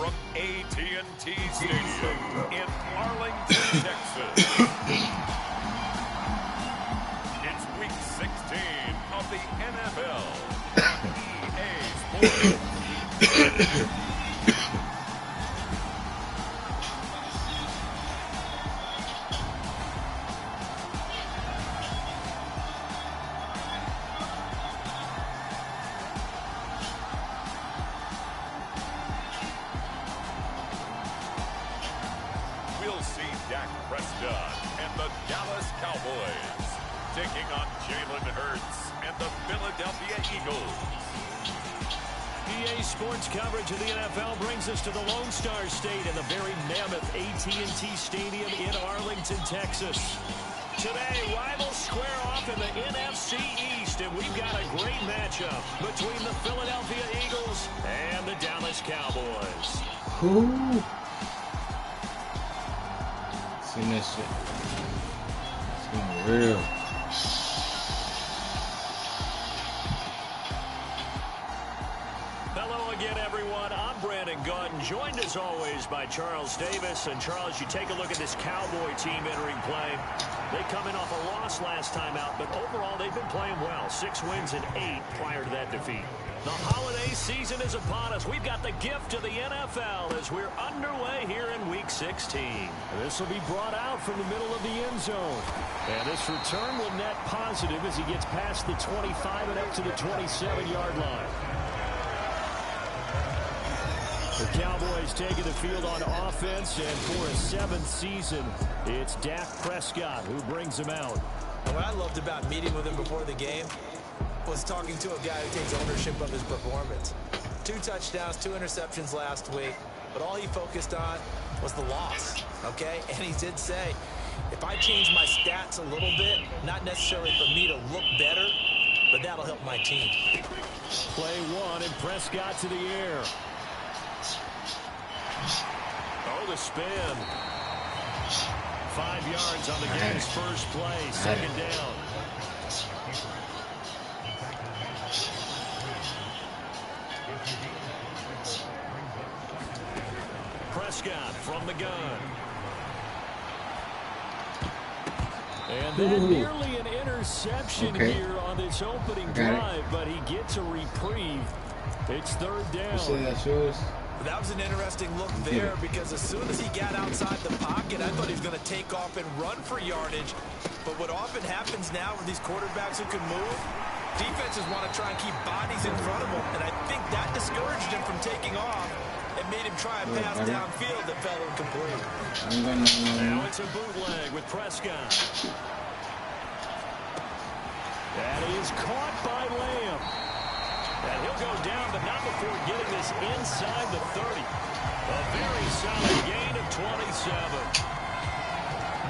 From AT&T Stadium in Arlington, Texas. It's Week 16 of the NFL on EA Sports. We'll see Dak Prescott and the Dallas Cowboys taking on Jalen Hurts and the Philadelphia Eagles. EA Sports coverage of the NFL brings us to the Lone Star State in the very mammoth AT&T Stadium in Arlington, Texas. Today, rivals square off in the NFC East, and we've got a great matchup between the Philadelphia Eagles and the Dallas Cowboys. Ooh. Seen that shit. It's getting real. Hello again, everyone. I'm Brandon Gaudin, joined as always by Charles Davis. And Charles, you take a look at this Cowboy team entering play. They come in off a loss last time out, but overall they've been playing well. 6 wins and 8 prior to that defeat. The holiday season is upon us. We've got the gift of the NFL as we're underway here in Week 16. This will be brought out from the middle of the end zone. And this return will net positive as he gets past the 25 and up to the 27-yard line. The Cowboys taking the field on offense, and for a 7th season, it's Dak Prescott who brings him out. And what I loved about meeting with him before the game was talking to a guy who takes ownership of his performance. 2 touchdowns, 2 interceptions last week, but all he focused on was the loss, okay? And he did say, if I change my stats a little bit, not necessarily for me to look better, but that'll help my team. Play 1 and Prescott to the air. Oh, the spin. 5 yards on the game's first play. 2nd down. Prescott from the gun. And then nearly an interception here on this opening drive, but he gets a reprieve. It's 3rd down. That was an interesting look there because as soon as he got outside the pocket, I thought he was going to take off and run for yardage. But what often happens now with these quarterbacks who can move, defenses want to try and keep bodies in front of him. And I think that discouraged him from taking off and made him try and pass downfield that fell incomplete. Now it's a bootleg with Prescott. That is caught by Lamb. And he'll go down, but not before getting this inside the 30. A very solid gain of 27.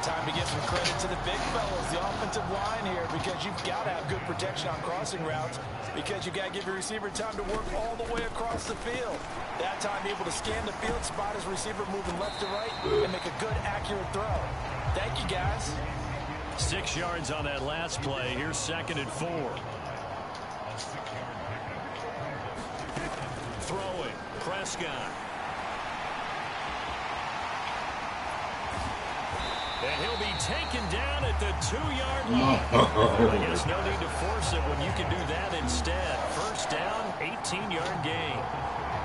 Time to give some credit to the big fellas, the offensive line here, because you've got to have good protection on crossing routes, because you've got to give your receiver time to work all the way across the field. That time able to scan the field, spot his receiver moving left to right, and make a good, accurate throw. Thank you, guys. 6 yards on that last play. Here's 2nd and 4. Throwing, Prescott. And he'll be taken down at the 2-yard line. I guess no need to force it when you can do that instead. 1st down 18-yard gain.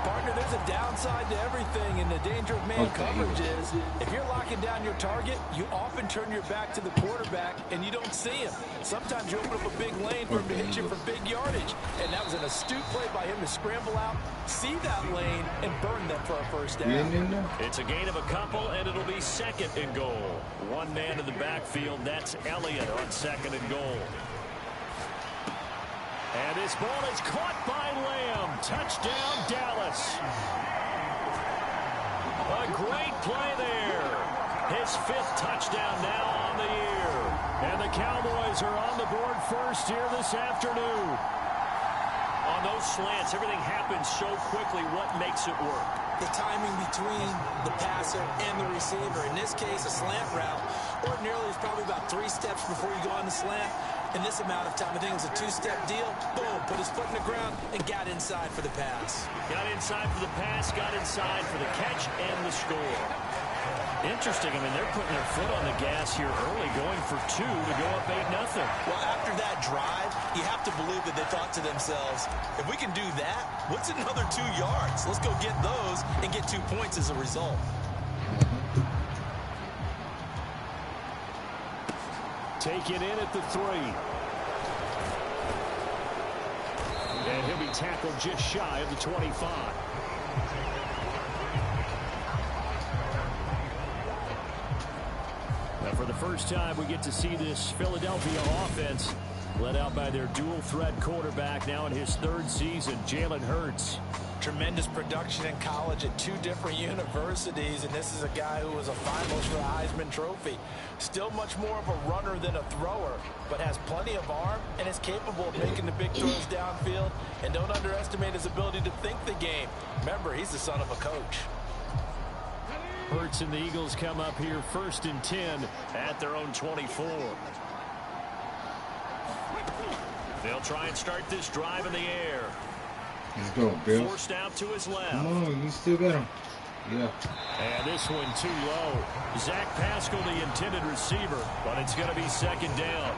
Partner, there's a downside to everything, and the danger of man coverage is if you're locking down your target, you often turn your back to the quarterback, and you don't see him. Sometimes you open up a big lane for him to hit you for big yardage, and that was an astute play by him to scramble out, see that lane, and burn them for a first down. It's a gain of a couple, and it'll be second and goal. One man in the backfield, that's Elliott on second and goal. And this ball is caught by Lamb. Touchdown, Dallas. A great play there. His 5th touchdown now on the year. And the Cowboys are on the board first here this afternoon. On those slants, everything happens so quickly. What makes it work? The timing between the passer and the receiver. In this case, a slant route ordinarily is probably about 3 steps before you go on the slant. In this amount of time, I think it was a 2-step deal. Boom, put his foot in the ground and got inside for the pass. Got inside for the pass, got inside for the catch and the score. Interesting. I mean, they're putting their foot on the gas here early, going for 2 to go up 8-0. Well, after that drive, you have to believe that they thought to themselves, if we can do that, what's another 2 yards? Let's go get those and get 2 points as a result. Take it in at the 3. And he'll be tackled just shy of the 25. Now for the first time, we get to see this Philadelphia offense led out by their dual-threat quarterback now in his 3rd season, Jalen Hurts. Tremendous production in college at 2 different universities, and this is a guy who was a finalist for the Heisman Trophy. Still much more of a runner than a thrower, but has plenty of arm and is capable of making the big throws downfield. And don't underestimate his ability to think the game. Remember, he's the son of a coach. Hurts and the Eagles come up here 1st and 10 at their own 24. They'll try and start this drive in the air. Let's go, Bill. Forced out to his left. Come on, you still got him. Yeah. And this one too low. Zach Pascal, the intended receiver, but it's going to be 2nd down.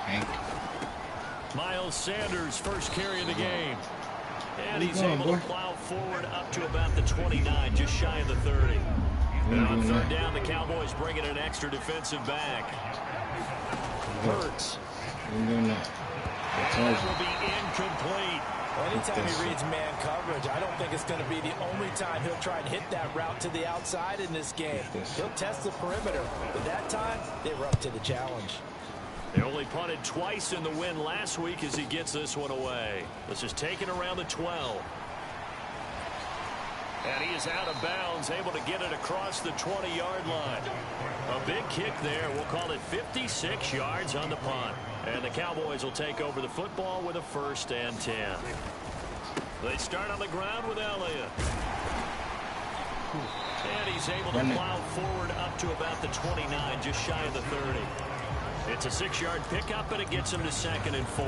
Hank. Miles Sanders, first carry of the game. And he's able to plow forward up to about the 29, just shy of the 30. And on 3rd down, the Cowboys bring in an extra defensive back. Hurts. That will be incomplete. Well, anytime he reads man coverage, I don't think it's going to be the only time he'll try and hit that route to the outside in this game. He'll test the perimeter, but that time, they were up to the challenge. They only punted twice in the win last week as he gets this one away. This is taken around the 12. And he is out of bounds, able to get it across the 20-yard line. A big kick there. We'll call it 56 yards on the punt. And the Cowboys will take over the football with a 1st and 10. They start on the ground with Elliott. And he's able to plow forward up to about the 29, just shy of the 30. It's a 6-yard pickup, and it gets him to 2nd and 4.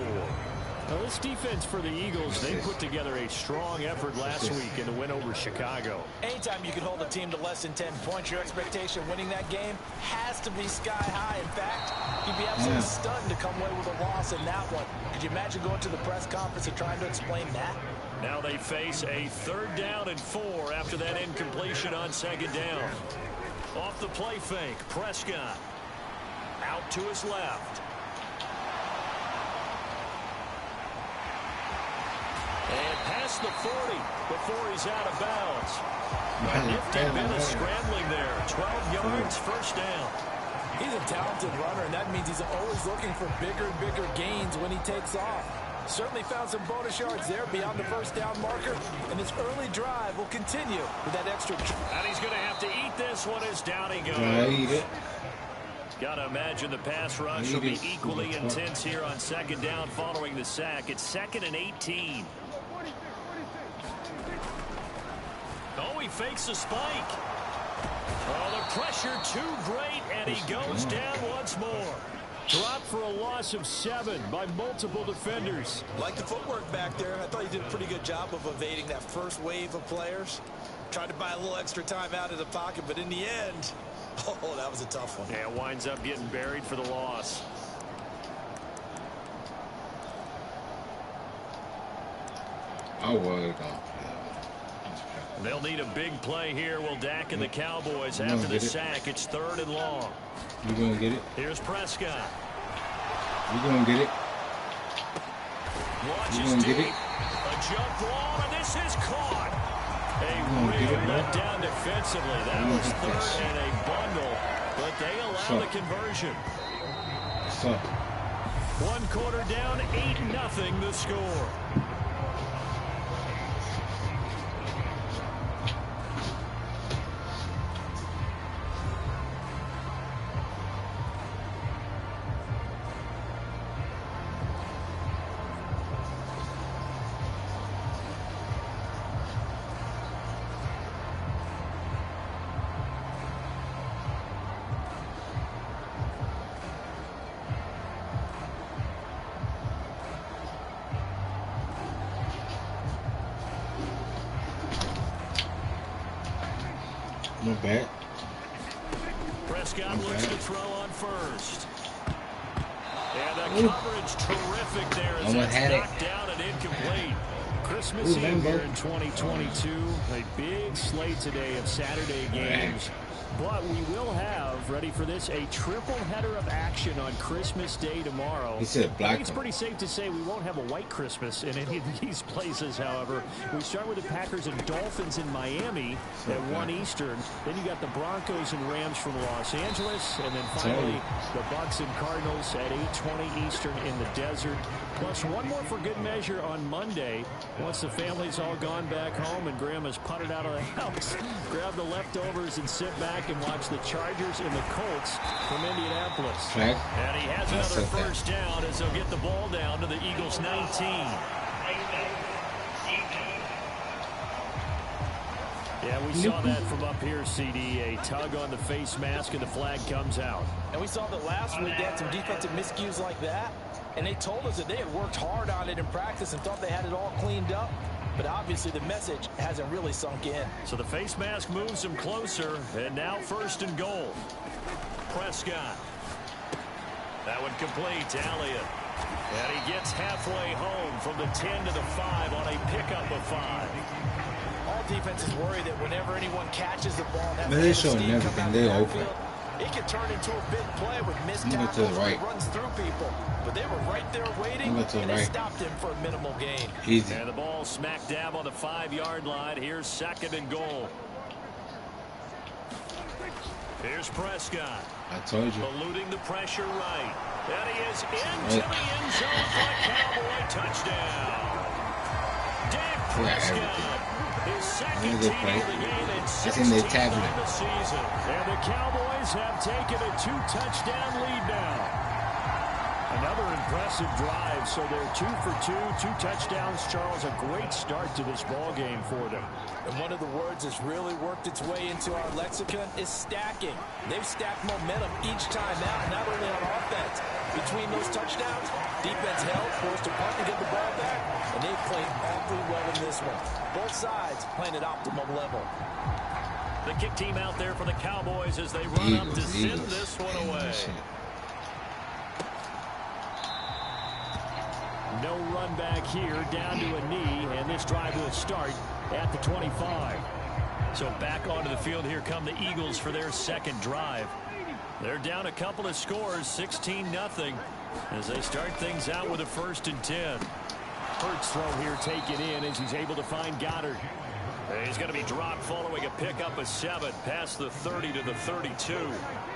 Now, this defense for the Eagles, they put together a strong effort last week in the win over Chicago. Anytime you can hold a team to less than 10 points, your expectation of winning that game has to be sky high. In fact, you'd be absolutely stunned to come away with a loss in that one. Could you imagine going to the press conference and trying to explain that? Now they face a 3rd down and 4 after that incompletion on 2nd down. Off the play fake, Prescott. Out to his left. And past the 40 before he's out of bounds. A nifty bit of scrambling there. 12 yards, 1st down. He's a talented runner, and that means he's always looking for bigger and bigger gains when he takes off. Certainly found some bonus yards there beyond the 1st down marker, and this early drive will continue with that extra. And he's going to have to eat this one as down he goes. Eat it. Got to imagine the pass rush will be equally intense here on 2nd down following the sack. It's 2nd and 18. Oh, he fakes a spike. Oh, the pressure too great, and he goes down once more. Dropped for a loss of 7 by multiple defenders. Like the footwork back there, I thought he did a pretty good job of evading that first wave of players. Tried to buy a little extra time out of the pocket, but in the end, Oh, that was a tough one. Yeah, winds up getting buried for the loss. I was gonna. They'll need a big play here. Will Dak and the Cowboys after the sack. It's 3rd and long. You gonna get it? Here's Prescott. You gonna get it? Launches gonna deep. get it? A jump ball, and this is caught. A real letdown defensively. That was 3rd and a bundle, but they allow the conversion. So. 1 quarter down, 8-0 the score. Not bad. Prescott looks to throw on first. And the coverage terrific there as it's knocked down and incomplete. Christmas Eve here in 2022. A big slate today of Saturday games. But we will have, ready for this, a triple header of action on Christmas Day tomorrow. He said black. I think it's pretty safe to say we won't have a white Christmas in any of these places, however. We start with the Packers and Dolphins in Miami at 1 Eastern. Then you got the Broncos and Rams from Los Angeles. And then finally, the Bucs and Cardinals at 8:20 Eastern in the desert. Plus one more for good measure on Monday. Once the family's all gone back home and Grandma's puttered out of the house, grab the leftovers and sit back and watch the Chargers and the Colts from Indianapolis. Right. And he has another first down as they'll get the ball down to the Eagles' 19. Yeah, we saw that from up here, CD. A tug on the face mask and the flag comes out. And we saw that last week they had some defensive miscues like that. And they told us that they had worked hard on it in practice and thought they had it all cleaned up. But obviously the message hasn't really sunk in. So the face mask moves him closer. And now 1st and goal. Prescott. That one complete to Elliott. And he gets halfway home from the 10 to the 5 on a pickup of 5. All defenses worry that whenever anyone catches the ball, that they're showing everything. They're open. It can turn into a big play with missed tackles and runs through people. But they were right there waiting, and they stopped him for a minimal gain. Easy. And the ball smack dab on the 5-yard line. Here's 2nd and goal. Here's Prescott. I told you. Eluding the pressure right. And he is into the end zone for a Cowboy touchdown. Dak Prescott. His second TD of the game and 16th of the season. And the Cowboys have taken a 2-touchdown lead now. Another impressive drive, so they're 2 for 2, 2 touchdowns. Charles, a great start to this ball game for them. And one of the words that's really worked its way into our lexicon is stacking. They've stacked momentum each time out, not only on offense. Between those touchdowns, defense held, forced a punt to get the ball back, and they played awfully well in this one. Both sides playing at optimum level. The kick team out there for the Cowboys as they run up to send this one away. No run back here, down to a knee, and this drive will start at the 25. So back onto the field, here come the Eagles for their second drive. They're down a couple of scores, 16-0, as they start things out with a 1st and 10. Hurts throw here taken in as he's able to find Goddard. He's going to be dropped following a pickup of 7 past the 30 to the 32.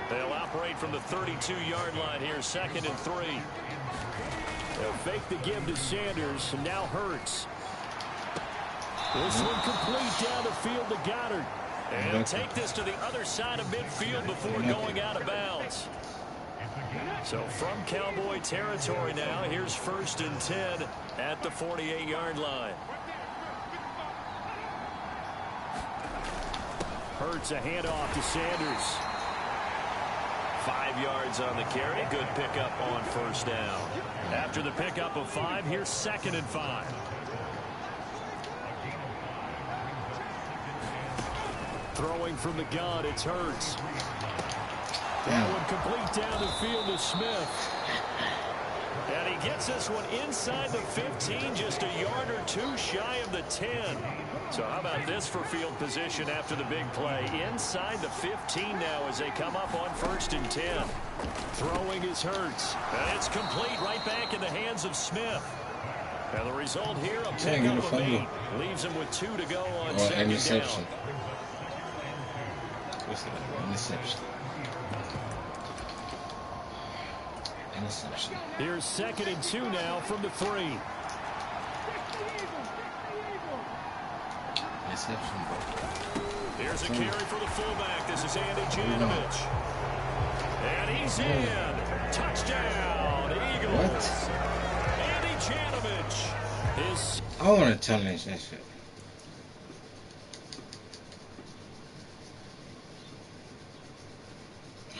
They'll operate from the 32-yard line here, 2nd and 3. They'll fake the give to Sanders, and now Hurts. This one complete down the field to Goddard. And he'll take this to the other side of midfield before going out of bounds. So from Cowboy territory now, here's 1st and 10 at the 48-yard line. Hurts a handoff to Sanders. 5 yards on the carry. Good pickup on 1st down. After the pickup of 5, here's 2nd and 5. Throwing from the gun, it's Hurts. That one complete down the field to Smith. And he gets this one inside the 15, just a yard or two shy of the 10. So how about this for field position after the big play? Inside the 15 now as they come up on 1st and 10. Throwing is Hurts. And it's complete right back in the hands of Smith. And the result here, a pickup of 8. Leaves him with 2 to go on 2nd down. What's that? Interception. Interception. Here's 2nd and 2 now from the 3. Interception, bro. Here's a carry for the fullback. This is Andy Janovich. And he's in. Touchdown, Eagles. What? Andy Janovich is... I want to challenge that shit.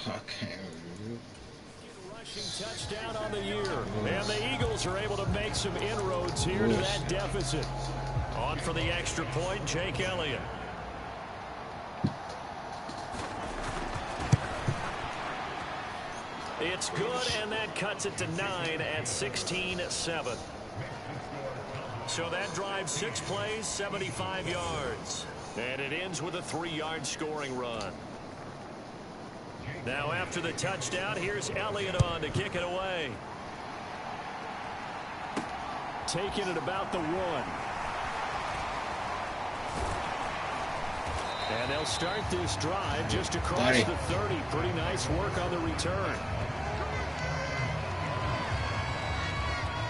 I can't review. Rushing touchdown on the year. And the Eagles are able to make some inroads here to that deficit. On for the extra point, Jake Elliott. It's good, and that cuts it to 9 at 16-7. So that drives 6 plays, 75 yards. And it ends with a 3-yard scoring run. Now after the touchdown, here's Elliott on to kick it away. Taking it about the 1. And they'll start this drive just across the 30. Pretty nice work on the return.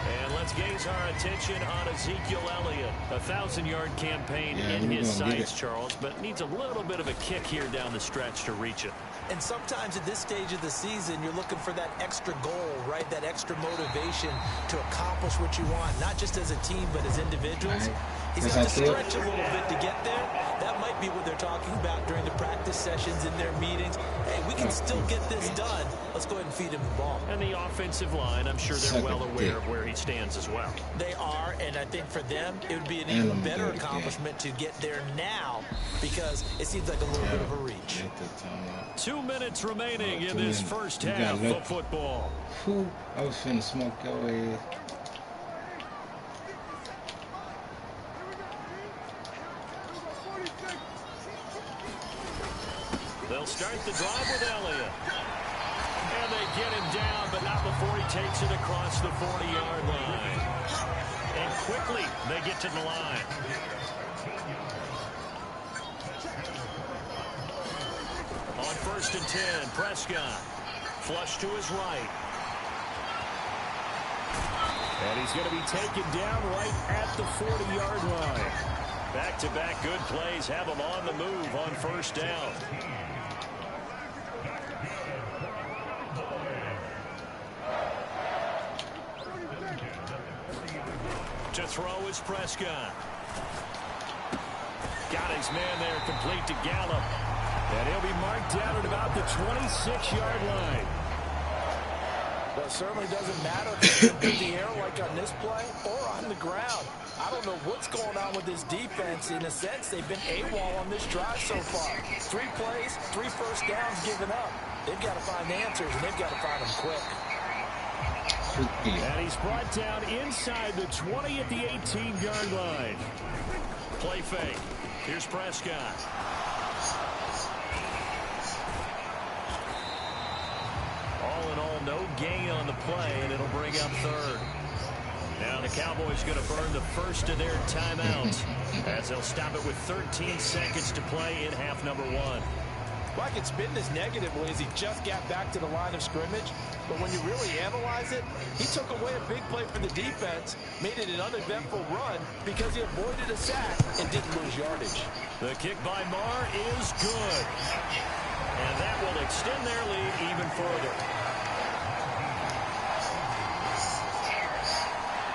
And let's gaze our attention on Ezekiel Elliott. A 1,000-yard campaign in his sights, Charles, but needs a little bit of a kick here down the stretch to reach it. And sometimes at this stage of the season, you're looking for that extra goal, right? That extra motivation to accomplish what you want, not just as a team, but as individuals. He's got to stretch a little bit to get there. That might be what they're talking about during the practice sessions in their meetings. Hey, we can still get this done. Let's go ahead and feed him the ball. And the offensive line, I'm sure they're well aware of where he stands as well. They are, and I think for them, it would be an even better accomplishment to get there now because it seems like a little bit of a reach. 2 minutes remaining in this first half of football. I was finna smoke your ass. They'll start the drive with Elliott. And they get him down, but not before he takes it across the 40-yard line. And quickly, they get to the line. On 1st and 10, Prescott. Flush to his right. And he's going to be taken down right at the 40-yard line. Back-to-back good plays have him on the move on 1st down. To throw is Prescott. Got his man there, complete to Gallup. And he'll be marked down at about the 26-yard line. Well, it certainly doesn't matter if it's in the air like on this play or on the ground. I don't know what's going on with this defense. In a sense, they've been AWOL on this drive so far. 3 plays, 3 first downs given up. They've got to find answers, and they've got to find them quick. And he's brought down inside the 20 at the 18-yard line. Play fake. Here's Prescott. All in all, no gain on the play, and it'll bring up 3rd. Now the Cowboys going to burn the first of their timeouts as they'll stop it with 13 seconds to play in half number 1. Well, I could spin this negatively as he just got back to the line of scrimmage. But when you really analyze it, he took away a big play for the defense, made it an uneventful run because he avoided a sack and didn't lose yardage. The kick by Marr is good. And that will extend their lead even further.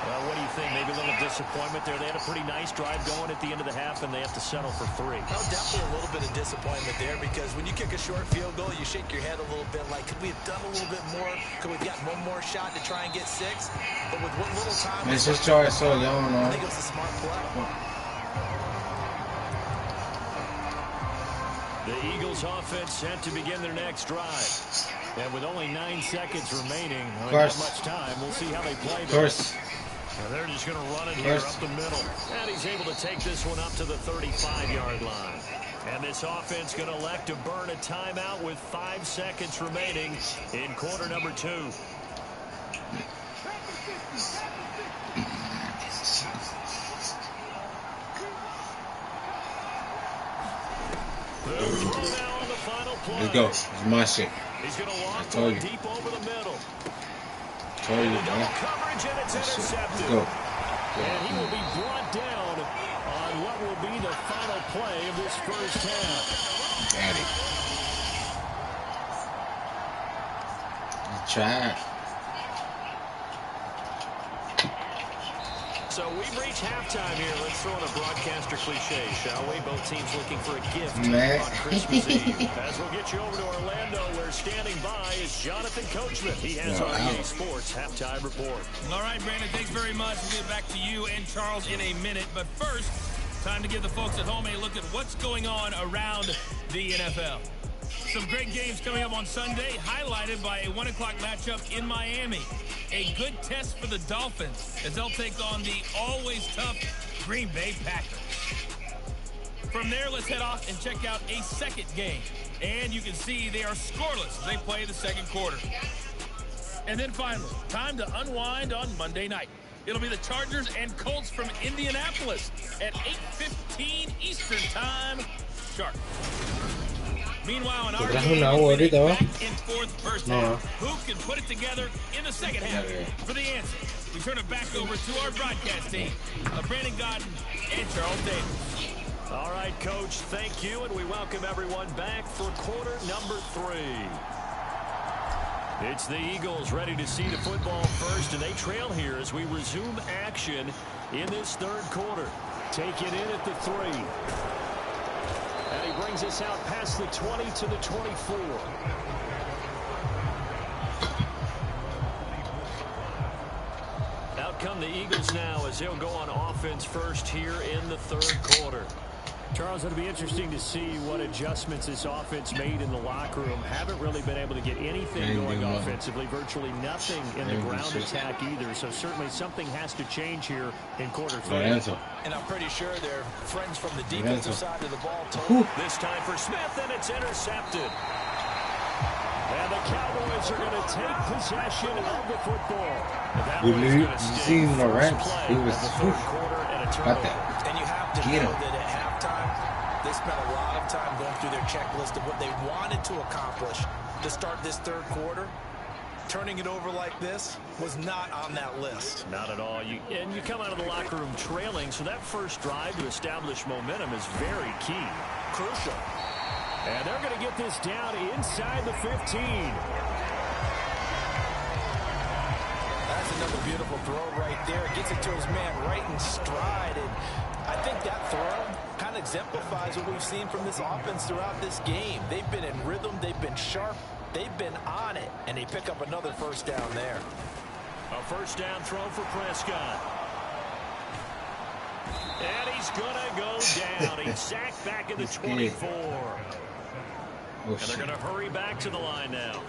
Well, what do you think? Maybe a little disappointment there. They had a pretty nice drive going at the end of the half, and they have to settle for 3. Oh, definitely a little bit of disappointment there because when you kick a short field goal, you shake your head a little bit like, could we have done a little bit more? Could we have gotten one more shot to try and get 6? But with what little time... It's just try so young, I think it was a smart play. The Eagles offense set to begin their next drive. And with only 9 seconds remaining, not much time, we'll see how they play this. And they're just going to run it here up the middle. And he's able to take this one up to the 35-yard line. And this offense going to elect to burn a timeout with 5 seconds remaining in quarter number 2. Let's go. It's my shit. He's going to walk deep over the middle. Told you, man. Coverage and it's intercepted. Let's go. And he will be brought down on what will be the final play of this first half. Daddy. Try. So we've reached halftime here. Let's throw in a broadcaster cliche, shall we? Both teams looking for a gift on Christmas Eve. As we'll get you over to Orlando, where standing by is Jonathan Coachman. He has our EA Sports halftime report. All right, Brandon, thanks very much. We'll get back to you and Charles in a minute. But first, time to give the folks at home a look at what's going on around the NFL. Some great games coming up on Sunday, highlighted by a 1 o'clock matchup in Miami. A good test for the Dolphins as they'll take on the always tough Green Bay Packers. From there, let's head off and check out a second game. And you can see they are scoreless as they play the second quarter. And then finally, time to unwind on Monday night. It'll be the Chargers and Colts from Indianapolis at 8:15 Eastern Time sharp. Meanwhile, in our game, back and forth first half. Who can put it together in the second half? For the answer, we turn it back over to our broadcast team of Brandon Gaudin and Charles Davis. All right, Coach, thank you, and we welcome everyone back for quarter number 3. It's the Eagles ready to see the football first, and they trail here as we resume action in this third quarter. Take it in at the 3. And he brings us out past the 20 to the 24. Out come the Eagles now as they'll go on offense first here in the third quarter. Charles, it'll be interesting to see what adjustments this offense made in the locker room. Haven't really been able to get anything going offensively. Virtually nothing in the ground attack either. So certainly something has to change here in quarter 3. And I'm pretty sure they're friends from the defensive side of the ball. This time for Smith, and it's intercepted. And the Cowboys are going to take possession of the football. You seen Lawrence? He was got that. And you have to know that at halftime, they spent a lot of time going through their checklist of what they wanted to accomplish to start this third quarter. Turning it over like this was not on that list. Not at all. You come out of the locker room trailing, so that first drive to establish momentum is very key. Crucial. And they're going to get this down inside the 15. That's another beautiful throw right there. Gets it to his man right in stride. And I think that throw kind of exemplifies what we've seen from this offense throughout this game. They've been in rhythm. They've been sharp. They've been on it. And they pick up another first down there. A first down throw for Prescott. And he's going to go down. He's sacked back at the 24. And they're going to hurry back to the line now.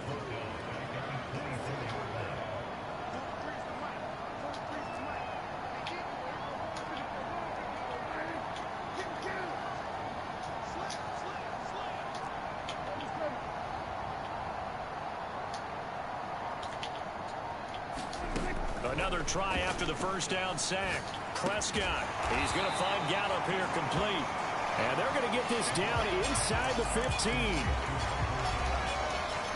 Another try after the first down sack. Prescott, he's going to find Gallup here complete. And they're going to get this down inside the 15.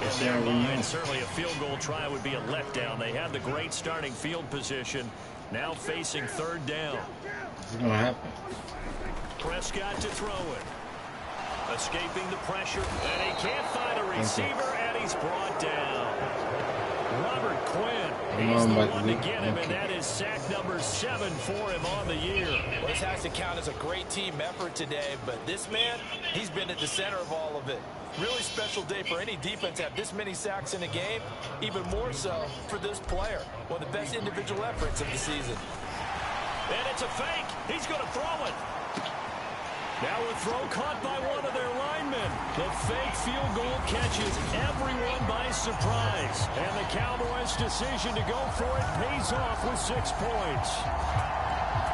In their mind, certainly a field goal try would be a letdown. They had the great starting field position. Now facing third down. What's going to happen? Prescott to throw it. Escaping the pressure. And he can't find a receiver, and he's brought down. Robert Quinn, he's the one to get him, and that is sack number 7 for him on the year. Well, this has to count as a great team effort today, but this man, he's been at the center of all of it. Really special day for any defense to have this many sacks in a game, even more so for this player. One of the best individual efforts of the season. And it's a fake. He's going to throw it. Now a throw caught by one of their linemen. The fake field goal catches everyone by surprise. And the Cowboys' decision to go for it pays off with 6 points.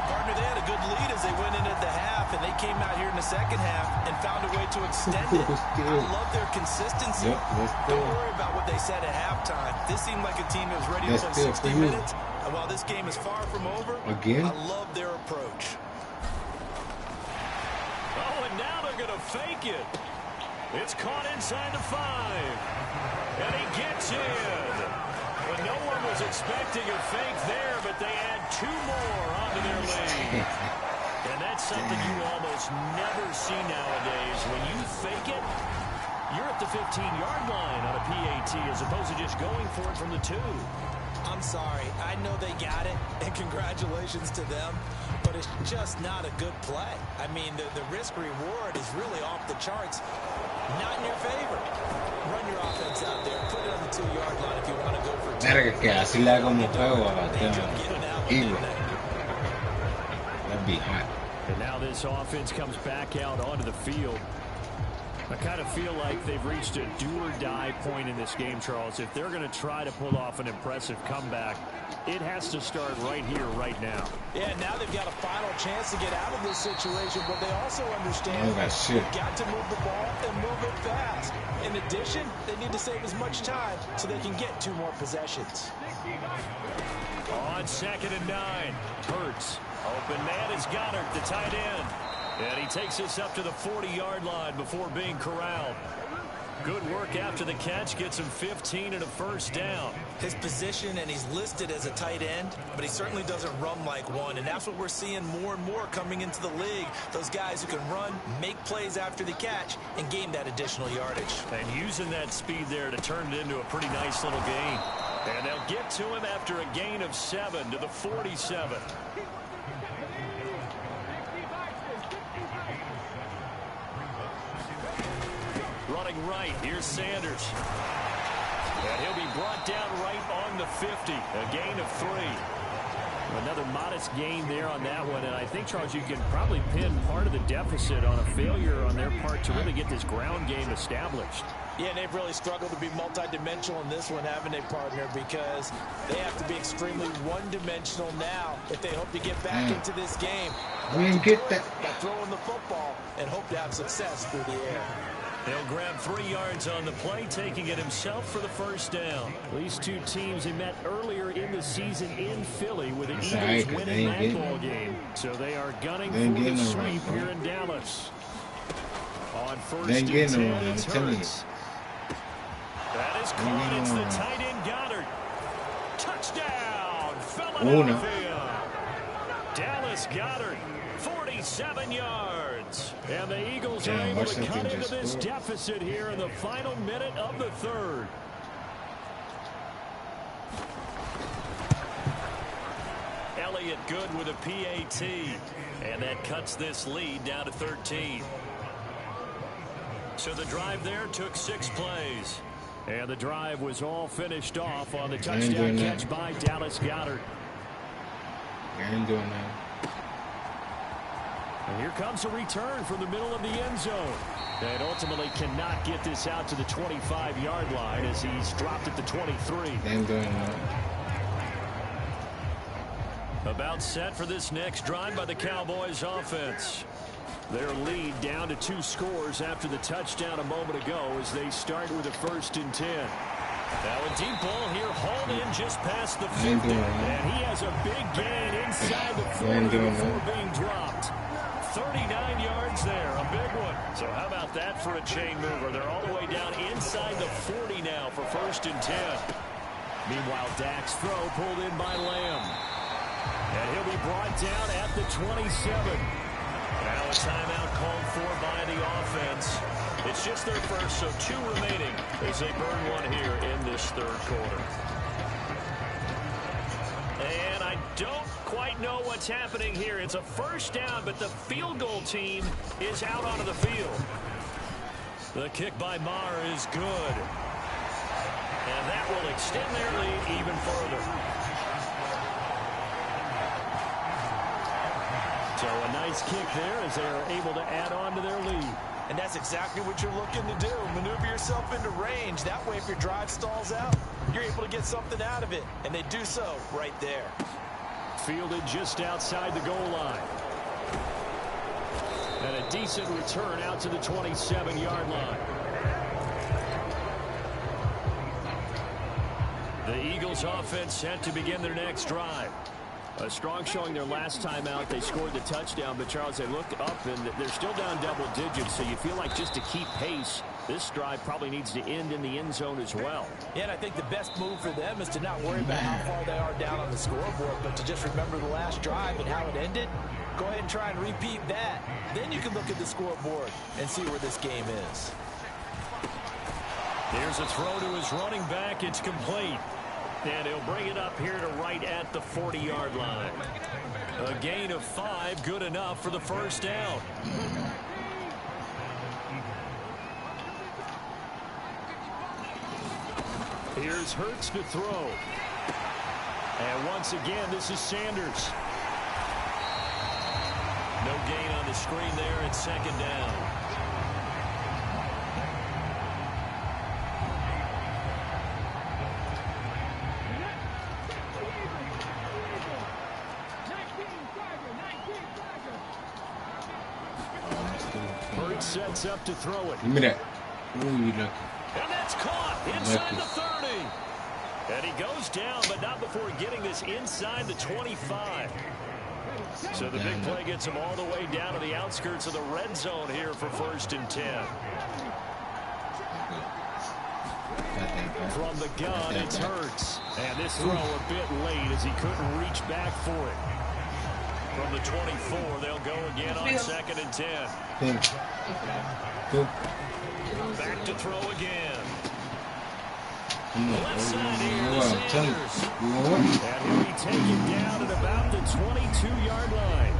Partner, they had a good lead as they went into the half, and they came out here in the second half and found a way to extend it. I love their consistency. Don't worry about what they said at halftime. This seemed like a team that was ready to play 60 minutes. And while this game is far from over, I love their approach. Oh, and now they're going to fake it. It's caught inside the 5. And he gets in. Well, no one was expecting a fake there, but they add 2 more onto their lead. And that's something you almost never see nowadays. When you fake it, you're at the 15-yard line on a PAT as opposed to just going for it from the 2. I'm sorry. I know they got it, and congratulations to them, but it's just not a good play. I mean, the risk-reward is really off the charts. Not in your favor. Run your offense out there. Put it on the 2-yard line if you want to go for 2. Verga, que así le hago como juego a Eagle. That'd be hot. And now this offense comes back out onto the field. I kind of feel like they've reached a do-or-die point in this game, Charles. If they're going to try to pull off an impressive comeback, it has to start right here, right now. Yeah, now they've got a final chance to get out of this situation, but they also understand they've got to move the ball and move it fast. In addition, they need to save as much time so they can get 2 more possessions. On 2nd and 9, Hurts. Open man is Goddard, the tight end. And he takes us up to the 40-yard line before being corralled. Good work after the catch. Gets him 15 and a first down. His position, and he's listed as a tight end, but he certainly doesn't run like one. And that's what we're seeing more and more coming into the league. Those guys who can run, make plays after the catch, and gain that additional yardage. And using that speed there to turn it into a pretty nice little gain. And they'll get to him after a gain of 7 to the 47. Running right, here's Sanders. And he'll be brought down right on the 50. A gain of 3. Another modest gain there on that one. And I think, Charles, you can probably pin part of the deficit on a failure on their part to really get this ground game established. Yeah, and they've really struggled to be multidimensional in this one, haven't they, partner? Because they have to be extremely one-dimensional now if they hope to get back into this game. I mean, get that. By throwing the football and hope to have success through the air. He'll grab 3 yards on the play, taking it himself for the first down. These two teams had met earlier in the season in Philly with the Eagles winning that ball game. So they are gunning for the sweep here in Dallas. On 1st and 10, it's Hurts. That is caught. It's the tight end Goddard. Touchdown, Philadelphia. Dallas Goddard, 47 yards. And the Eagles are able to cut into this deficit here in the final minute of the 3rd. Elliott good with a PAT. And that cuts this lead down to 13. So the drive there took 6 plays. And the drive was all finished off on the touchdown catch by Dallas Goedert. Ain't doing that. And here comes a return from the middle of the end zone. And ultimately cannot get this out to the 25-yard line as he's dropped at the 23. Ain't doing that. About set for this next drive by the Cowboys offense. Their lead down to 2 scores after the touchdown a moment ago as they start with a 1st and 10. Now a deep ball here, hauled in just past the 50. And he has a big gain inside the 40 before being dropped. 39 yards there, a big one. So how about that for a chain mover? They're all the way down inside the 40 now for 1st and 10. Meanwhile, Dak's throw pulled in by Lamb. And he'll be brought down at the 27. Now a timeout called for by the offense. It's just their first, so 2 remaining as they burn one here in this 3rd quarter. And I don't quite know what's happening here. It's a 1st down, but the field goal team is out onto the field. The kick by Maher is good. And that will extend their lead even further. So a nice nice kick there as they are able to add on to their lead. And that's exactly what you're looking to do. Maneuver yourself into range. That way, if your drive stalls out, you're able to get something out of it. And they do so right there. Fielded just outside the goal line. And a decent return out to the 27-yard line. The Eagles offense set to begin their next drive. A strong showing their last time out. They scored the touchdown, but Charles, they look up and they're still down double digits, so you feel like just to keep pace, this drive probably needs to end in the end zone as well. Yeah, and I think the best move for them is to not worry about how far they are down on the scoreboard, but to just remember the last drive and how it ended. Go ahead and try and repeat that. Then you can look at the scoreboard and see where this game is. Here's a throw to his running back. It's complete. And he'll bring it up here to right at the 40-yard line. A gain of 5, good enough for the first down. Here's Hurts to throw. And once again, this is Sanders. No gain on the screen there. It's second down. Sets up to throw it. Give me that. Ooh, you lucky. And that's caught inside the 30. And he goes down, but not before getting this inside the 25. So the big play gets him all the way down to the outskirts of the red zone here for 1st and 10. From the gun, it's Hurts. And this throw a bit late as he couldn't reach back for it. From the 24, they'll go again on 2nd and 10. Back to throw again. Left side here to Sanders. And he'll be taken down at about the 22-yard line.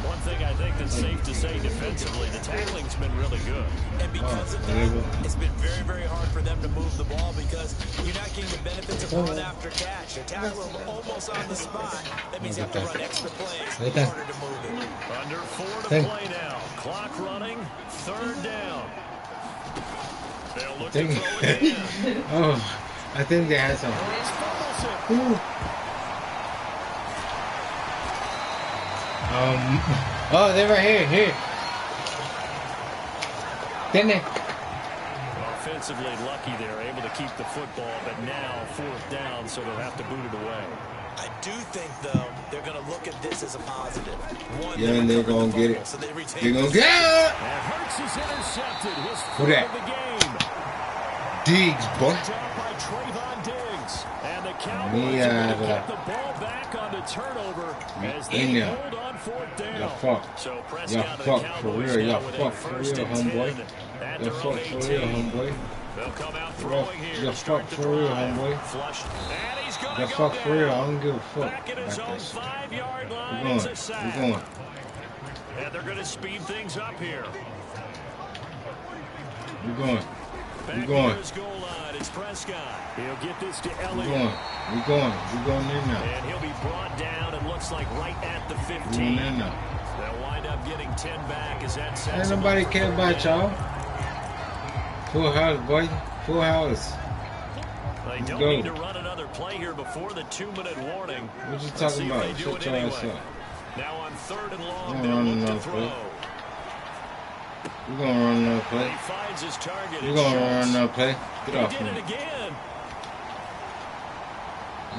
One thing I think that's safe to say defensively, the tackling's been really good. And because of that, it's been very, very hard for them to move the ball because you're not getting the benefits of run after catch. They tackle them almost on the spot. That means you have to run extra plays in order to move it. Under 4 to play now. Clock running. 3rd down. They'll look to throw again. Oh, I think they had some. Oh, they're right here. Here. Didn't they? Offensively lucky they're able to keep the football, but now 4th down, so they'll have to boot it away. I do think, though, they're going to look at this as a positive. One, yeah, and they're going to get it. So they're going to get it. And Hurts is intercepted. His Who that? of the game. Diggs, boy. By Trayvon Diggs. And the Cowboys are going to get the ball back on the turnover as they hold on 4th down. Y'all fuck. So Y'all fuck for real. Y'all fuck for real, homeboy. Y'all fuck for real, homeboy. They'll come out throwing here. Y'all fuck for real, homeboy. Flush. And he's going to Y'all go fuck for real. I down. don't give a fuck. Back at his own 5-yard line. We're It's going. a sack. We're going. And they're going to speed things up here. We're going. Back We're going. to his goal line. It's Prescott. He'll get this to Elliott. We're going. We're going. We're going in now. And he'll be brought down, it looks like, right at the 15. We're going in now. They'll wind up getting 10 back as that sets. Ain't nobody care about y'all. Full house, boy. Full house. They don't need to run another play here before the 2-minute warning. What you talking about? Shut your ass up. Now on 3rd and long, they'll look to throw. We're gonna run another play. He finds his target. We're gonna run another play. Get off me. He did me. it again.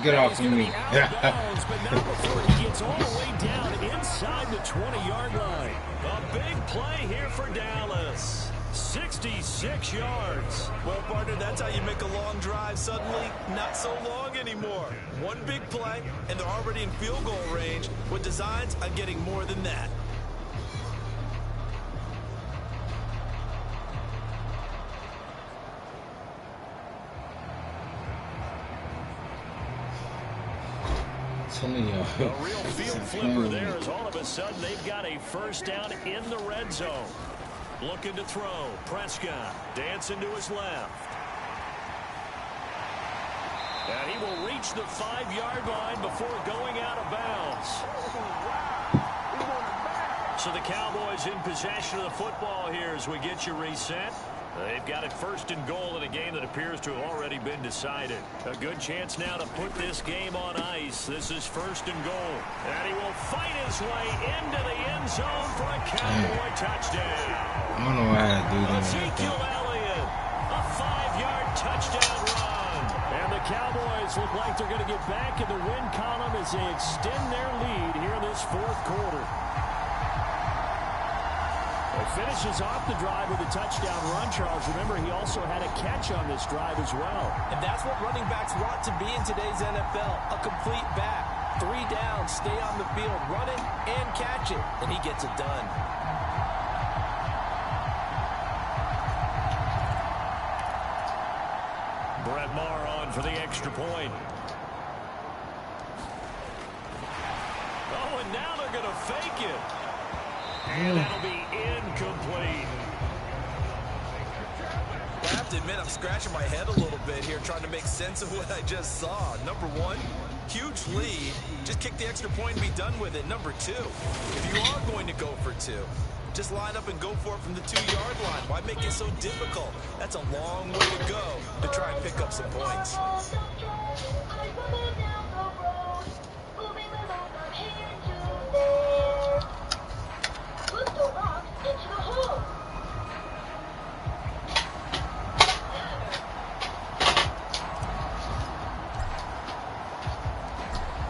Get off of me. Bounds, but not before he gets all the way down inside the 20-yard line. A big play here for Dallas. 66 yards. Well, partner, that's how you make a long drive suddenly not so long anymore. One big play, and they're already in field goal range with designs on getting more than that. A real field flipper there as all of a sudden they've got a first down in the red zone. Looking to throw. Prescott dancing to his left. And he will reach the 5-yard line before going out of bounds. So the Cowboys in possession of the football here as we get you reset. They've got it 1st and goal in a game that appears to have already been decided. A good chance now to put this game on ice. This is 1st and goal. And he will fight his way into the end zone for a Cowboy touchdown. I don't know why I do that. Ezekiel Elliott, a 5-yard touchdown run. And the Cowboys look like they're going to get back in the win column as they extend their lead here in this 4th quarter. Finishes off the drive with a touchdown run, Charles. Remember, he also had a catch on this drive as well. And that's what running backs want to be in today's NFL, a complete back. 3 downs, stay on the field, run it and catch it, and he gets it done. Brett Maher on for the extra point. Oh, and now they're going to fake it. And that'll be incomplete. I have to admit, I'm scratching my head a little bit here trying to make sense of what I just saw. Number 1, huge lead. Just kick the extra point and be done with it. Number 2, if you are going to go for 2, just line up and go for it from the 2-yard line. Why make it so difficult? That's a long way to go to try and pick up some points.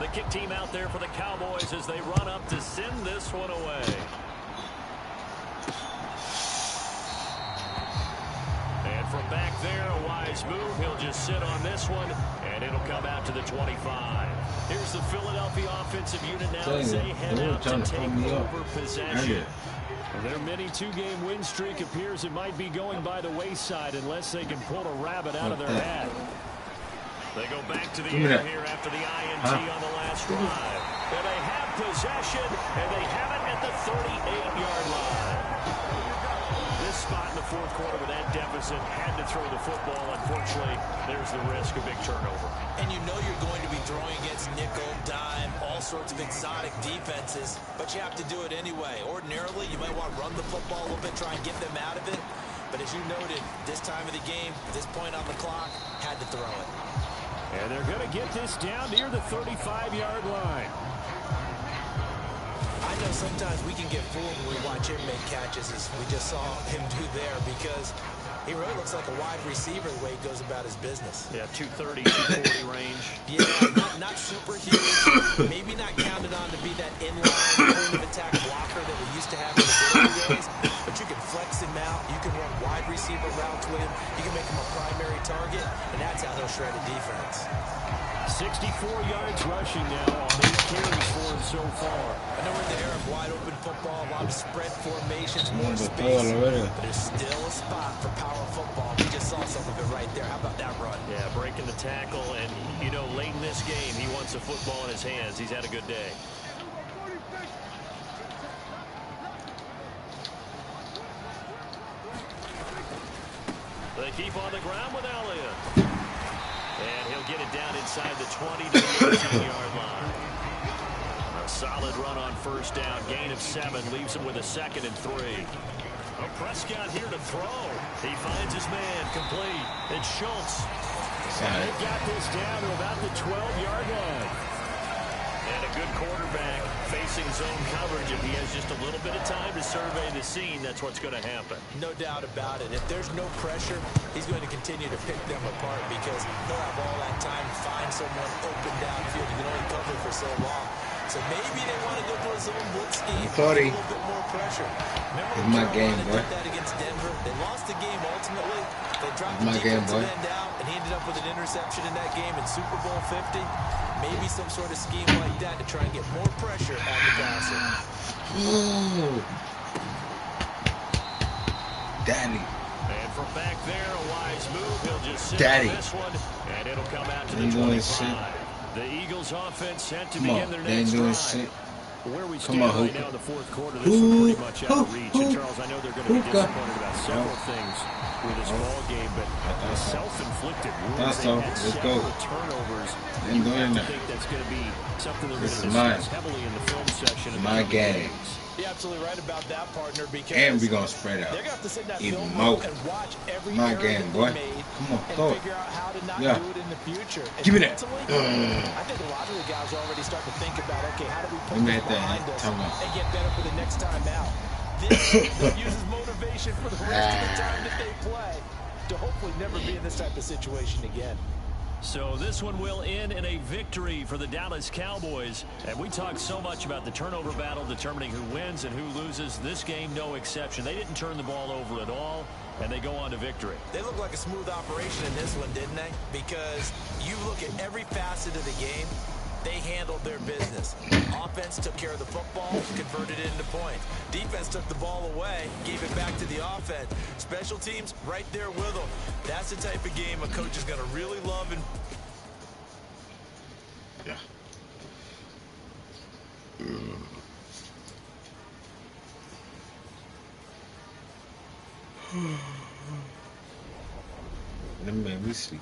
The kick team out there for the Cowboys as they run up to send this one away. And from back there, a wise move. He'll just sit on this one, and it'll come out to the 25. Here's the Philadelphia offensive unit now as they head out to take over possession. Their mini 2-game win streak appears it might be going by the wayside unless they can pull a rabbit out of their hat. They go back to the air here after the INT on the last drive. And they have possession, and they have it at the 38-yard line. This spot in the 4th quarter with that deficit had to throw the football. Unfortunately, there's the risk of big turnover. And you know you're going to be throwing against nickel, dime, all sorts of exotic defenses, but you have to do it anyway. Ordinarily, you might want to run the football a little bit, try and get them out of it. But as you noted, this time of the game, this point on the clock, had to throw it. And they're going to get this down near the 35-yard line. I know sometimes we can get fooled when we watch him make catches, as we just saw him do there, because he really looks like a wide receiver the way he goes about his business. Yeah, 230, 240 range. Yeah, not super huge. Maybe not counted on to be that inline point of attack blocker that we used to have in the early days, but you can flex him out. You can run wide receiver routes with him. You can make him a primary target, and that's how he'll shred a defense. 64 yards rushing now on 8 carries for him so far. I know we're in the era of wide open football, a lot of spread formations, more space, but there's still a spot for power football. We just saw some of it right there. How about that run? Yeah, breaking the tackle, and, you know, late in this game, he wants the football in his hands. He's had a good day. They keep on the ground with Elliott. And he'll get it down inside the 20 to the 18-yard line. A solid run on 1st down. Gain of 7 leaves him with a 2nd and 3. Prescott here to throw. He finds his man complete. It's Schultz. And they've got this down to about the 12-yard line. And a good quarterback facing zone coverage. If he has just a little bit of time to survey the scene, that's what's going to happen. No doubt about it. If there's no pressure, he's going to continue to pick them apart because he'll have all that time to find someone open downfield. You can only cover for so long. So maybe they want to go to a zone blitz scheme. A little bit more pressure. Remember my game, boy. did that against Denver? They lost the game ultimately. They dropped the defensive end out, and he ended up with an interception in that game in Super Bowl 50. Maybe some sort of scheme like that to try and get more pressure at the passer. Ooh. Daddy. And from back there, a wise move. He'll just sit on this one, and it'll come out to the 25. The Eagles offense set to begin their next drive. Where we Come stand on, right Hookah. now in the fourth quarter, this one's pretty much out of reach. And Hookah. Charles, I know they're going to be Hookah. disappointed about several things with this ball game, but the self-inflicted wounds, That's they all. had Let's several go. turnovers. Ain't You doing have to that. think that's going to be something they're going This to is discuss mine. heavily in the film section. of the My coming game. games. You're absolutely right about that, partner, because And we're gonna spread out they're gonna have to sit in that even film more. room and watch every My error game, that boy. they made Come on, and throw it. figure out how to not Yeah. do it in the future. And Give me that. mentally, I think a lot of the guys are already starting to think about, okay, how do we put Let me this hit that behind us time out. and get better for the next time out? This they'll use as motivation for the rest of the time that they play to hopefully never be in this type of situation again. So this one will end in a victory for the Dallas Cowboys. And we talk so much about the turnover battle determining who wins and who loses. This game, no exception. They didn't turn the ball over at all, and they go on to victory. They look like a smooth operation in this one, didn't they? Because you look at every facet of the game, they handled their business. Offense took care of the football, converted it into points. Defense took the ball away, gave it back to the offense. Special teams right there with them. That's the type of game a coach is going to really love. And Yeah. That made me sleep.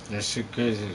That shit crazy.